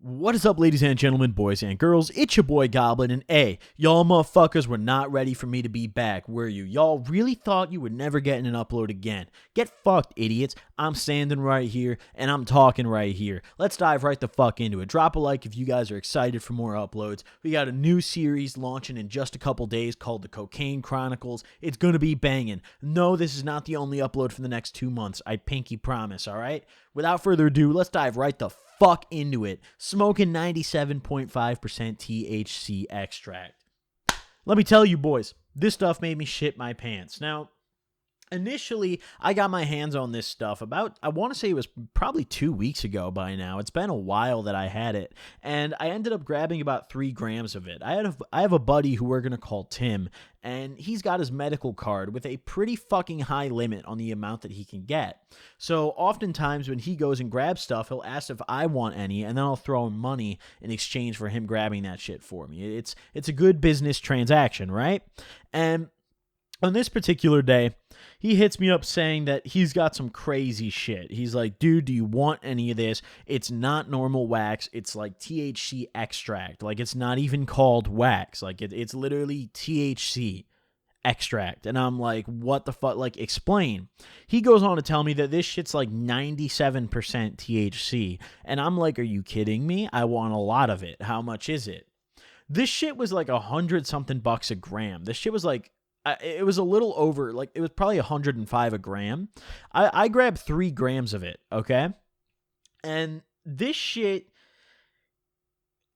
What is up, ladies and gentlemen, boys and girls? It's your boy Goblin, and hey, y'all motherfuckers were not ready for me to be back, were you? Y'all really thought you were never getting an upload again. Get fucked, idiots. I'm standing right here, and I'm talking right here. Let's dive right the fuck into it. Drop a like if you guys are excited for more uploads. We got a new series launching in just a couple days called The Cocaine Chronicles. It's gonna be banging. No, this is not the only upload for the next 2 months. I pinky promise, alright? Without further ado, let's dive right the fuck into it. Smoking 97.5% THC extract. Let me tell you, boys, this stuff made me shit my pants. Now, initially, I got my hands on this stuff about, I want to say it was probably 2 weeks ago by now. It's been a while that I had it, and I ended up grabbing about 3 grams of it. I have a buddy who we're going to call Tim, and he's got his medical card with a pretty fucking high limit on the amount that he can get. So oftentimes when he goes and grabs stuff, he'll ask if I want any, and then I'll throw him money in exchange for him grabbing that shit for me. It's a good business transaction, right? And on this particular day, he hits me up saying that he's got some crazy shit. He's like, dude, do you want any of this? It's not normal wax. It's like THC extract. Like, it's not even called wax. Like, it's literally THC extract. And I'm like, what the fuck? Like, explain. He goes on to tell me that this shit's like 97% THC. And I'm like, are you kidding me? I want a lot of it. How much is it? This shit was like $100-something a gram. This shit was like, it was a little over, like, it was probably 105 a gram. I grabbed 3 grams of it, okay? And this shit,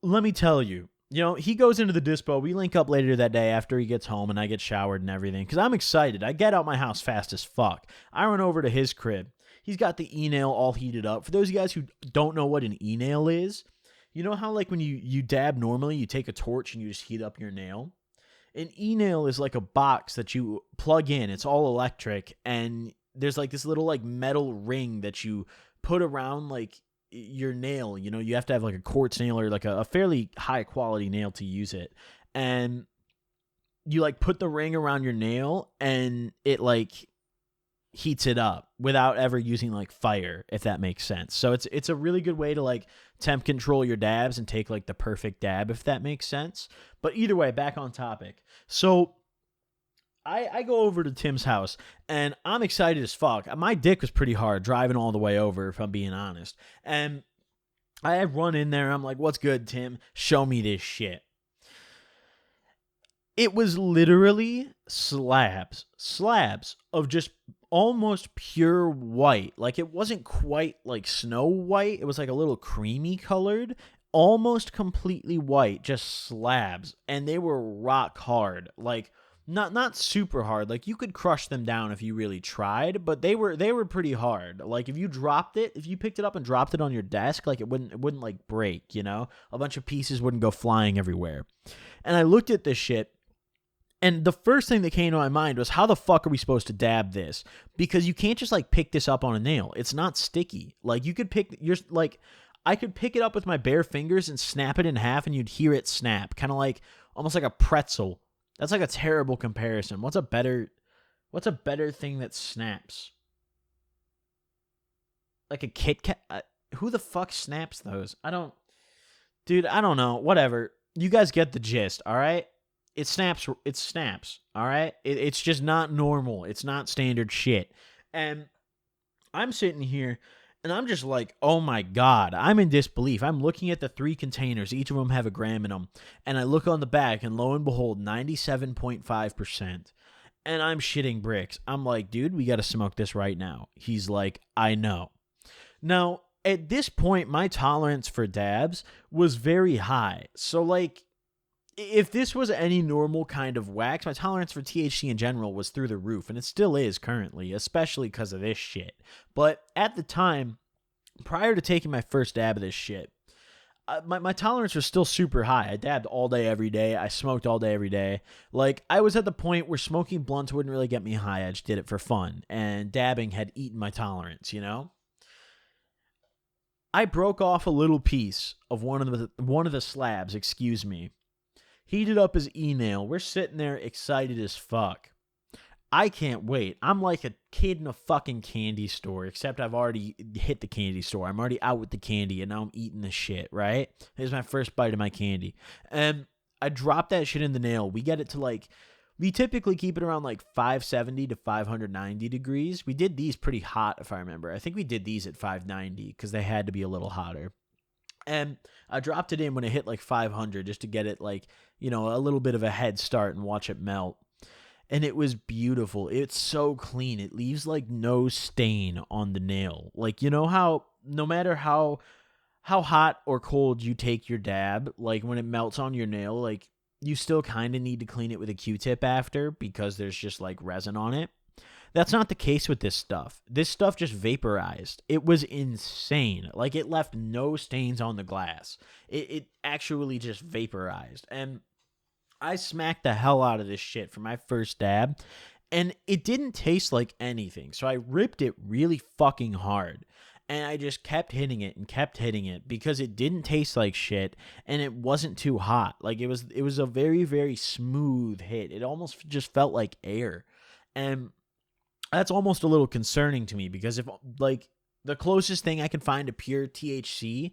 let me tell you, he goes into the dispo. We link up later that day after he gets home and I get showered and everything, because I'm excited. I get out my house fast as fuck. I run over to his crib. He's got the e-nail all heated up. For those of you guys who don't know what an e-nail is, you know how, like, when you dab normally, you take a torch and you just heat up your nail? An e-nail is like a box that you plug in. It's all electric, and there's like this little like metal ring that you put around like your nail. You have to have like a quartz nail or like a fairly high quality nail to use it. And you like put the ring around your nail and it like heats it up without ever using like fire, if that makes sense. So it's a really good way to like temp control your dabs and take like the perfect dab, if that makes sense. But either way, back on topic. So I go over to Tim's house and I'm excited as fuck. My dick was pretty hard driving all the way over, if I'm being honest. And I run in there. I'm like, what's good, Tim? Show me this shit. It was literally slabs of just almost pure white. Like, it wasn't quite like snow white. It was like a little creamy colored, almost completely white, just slabs. And they were rock hard. Like, not super hard. Like, you could crush them down if you really tried, but they were pretty hard. Like, if you picked it up and dropped it on your desk, like, it wouldn't like break, a bunch of pieces wouldn't go flying everywhere. And I looked at this shit, and the first thing that came to my mind was, how the fuck are we supposed to dab this? Because you can't just like pick this up on a nail. It's not sticky. Like, I could pick it up with my bare fingers and snap it in half and you'd hear it snap. Kind of like, almost like a pretzel. That's like a terrible comparison. What's a better thing that snaps? Like a Kit Kat? Who the fuck snaps those? I don't know. Whatever. You guys get the gist, all right? It snaps, all right? It's just not normal. It's not standard shit. And I'm sitting here, and I'm just like, oh my God, I'm in disbelief. I'm looking at the 3 containers. Each of them have a gram in them. And I look on the back, and lo and behold, 97.5%. And I'm shitting bricks. I'm like, dude, we got to smoke this right now. He's like, I know. Now, at this point, my tolerance for dabs was very high. So, like, if this was any normal kind of wax, my tolerance for THC in general was through the roof, and it still is currently, especially because of this shit. But at the time, prior to taking my first dab of this shit, my tolerance was still super high. I dabbed all day, every day. I smoked all day, every day. Like, I was at the point where smoking blunts wouldn't really get me high. I just did it for fun, and dabbing had eaten my tolerance, I broke off a little piece of one of the slabs, heated up his e-nail. We're sitting there excited as fuck. I can't wait. I'm like a kid in a fucking candy store, except I've already hit the candy store. I'm already out with the candy, and now I'm eating the shit, right? Here's my first bite of my candy. And I drop that shit in the nail. We get it to like, we typically keep it around like 570 to 590 degrees. We did these pretty hot, if I remember. I think we did these at 590 because they had to be a little hotter. And I dropped it in when it hit like 500 just to get it like, you know, a little bit of a head start and watch it melt. And it was beautiful. It's so clean. It leaves like no stain on the nail. Like, you know how no matter how hot or cold you take your dab, like when it melts on your nail, like you still kind of need to clean it with a Q-tip after because there's just like resin on it. That's not the case with this stuff. This stuff just vaporized. It was insane. Like it left no stains on the glass. It actually just vaporized. And I smacked the hell out of this shit for my first dab, and it didn't taste like anything. So I ripped it really fucking hard, and I just kept hitting it and kept hitting it because it didn't taste like shit, and it wasn't too hot. Like it was a very, very smooth hit. It almost just felt like air, and that's almost a little concerning to me because if like the closest thing I can find to pure THC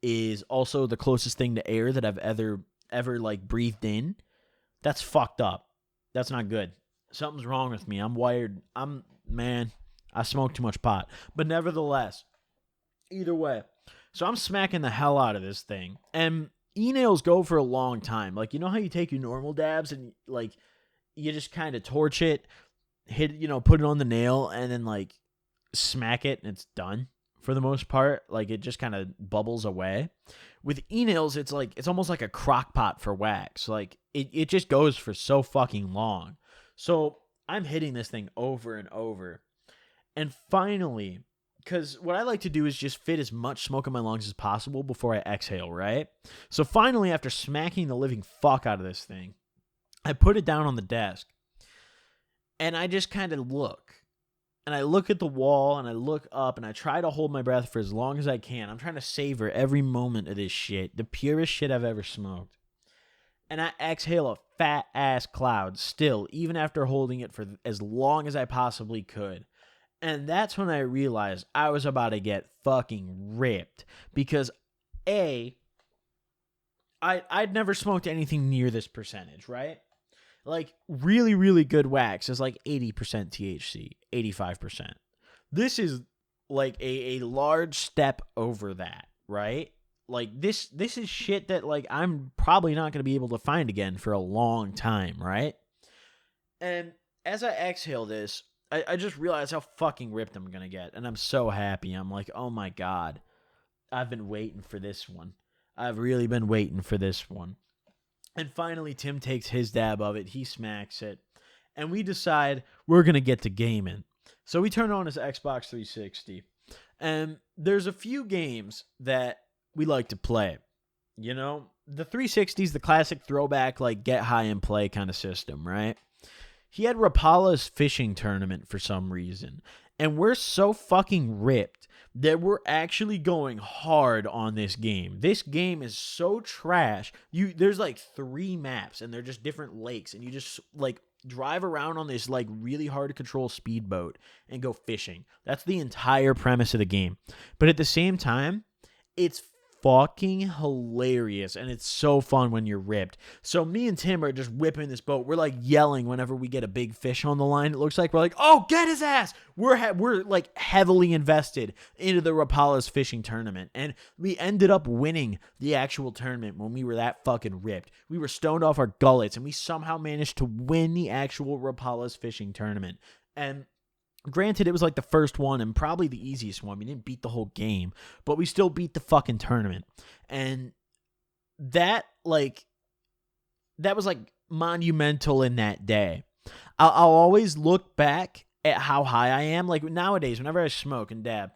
is also the closest thing to air that I've ever like breathed in, that's fucked up. That's not good. Something's wrong with me. I'm wired. I smoke too much pot. But nevertheless, either way. So I'm smacking the hell out of this thing. And e-nails go for a long time. Like, you know how you take your normal dabs and like you just kind of torch it, hit, you know, put it on the nail and then like smack it and it's done for the most part. Like it just kind of bubbles away. With e-nails, it's like it's almost like a crock pot for wax. Like it just goes for so fucking long. So I'm hitting this thing over and over. And finally, because what I like to do is just fit as much smoke in my lungs as possible before I exhale, right? So finally, after smacking the living fuck out of this thing, I put it down on the desk. And I just kind of look. And I look at the wall and I look up and I try to hold my breath for as long as I can. I'm trying to savor every moment of this shit. The purest shit I've ever smoked. And I exhale a fat ass cloud still, even after holding it for as long as I possibly could. And that's when I realized I was about to get fucking ripped. Because I'd never smoked anything near this percentage, right? Like, really, really good wax is like 80% THC, 85%. This is like a large step over that, right? Like, this is shit that, like, I'm probably not going to be able to find again for a long time, right? And as I exhale this, I just realized how fucking ripped I'm going to get. And I'm so happy. I'm like, oh my God, I've been waiting for this one. I've really been waiting for this one. And finally, Tim takes his dab of it. He smacks it. And we decide we're going to get to gaming. So we turn on his Xbox 360. And there's a few games that we like to play. You know, the 360 is the classic throwback, like, get high and play kind of system, right? He had Rapala's fishing tournament for some reason. And we're so fucking ripped that we're actually going hard on this game. This game is so trash. There's like 3 maps and they're just different lakes and you just like drive around on this like really hard to control speedboat and go fishing. That's the entire premise of the game. But at the same time, it's fucking hilarious and it's so fun when you're ripped. So me and Tim are just whipping this boat. We're like yelling whenever we get a big fish on the line. It looks like we're like, oh, get his ass. We're like heavily invested into the Rapala's fishing tournament, and we ended up winning the actual tournament when we were that fucking ripped. We were stoned off our gullets and we somehow managed to win the actual Rapala's fishing tournament. And granted, it was like the first one and probably the easiest one. We didn't beat the whole game, but we still beat the fucking tournament. And that was like monumental in that day. I'll always look back at how high I am. Like nowadays, whenever I smoke and dab,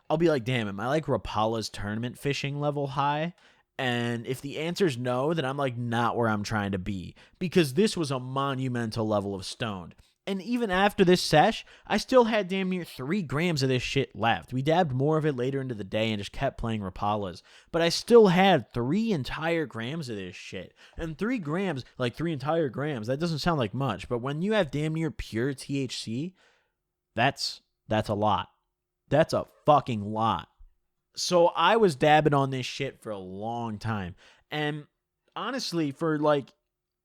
I'll be like, damn, am I like Rapala's tournament fishing level high? And if the answer is no, then I'm like not where I'm trying to be, because this was a monumental level of stoned. And even after this sesh, I still had damn near 3 grams of this shit left. We dabbed more of it later into the day and just kept playing Rapalas. But I still had 3 entire grams of this shit. And 3 grams, like 3 entire grams, that doesn't sound like much. But when you have damn near pure THC, that's a lot. That's a fucking lot. So I was dabbing on this shit for a long time. And honestly, for like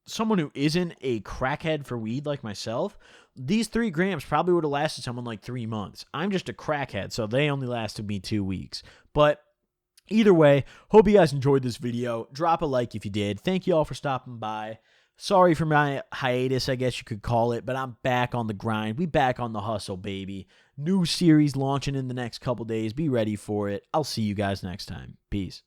someone who isn't a crackhead for weed like myself, these 3 grams probably would have lasted someone like 3 months. I'm just a crackhead, so they only lasted me 2 weeks. But either way, hope you guys enjoyed this video. Drop a like if you did. Thank you all for stopping by. Sorry for my hiatus, I guess you could call it, but I'm back on the grind. We back on the hustle, baby. New series launching in the next couple days. Be ready for it. I'll see you guys next time. Peace.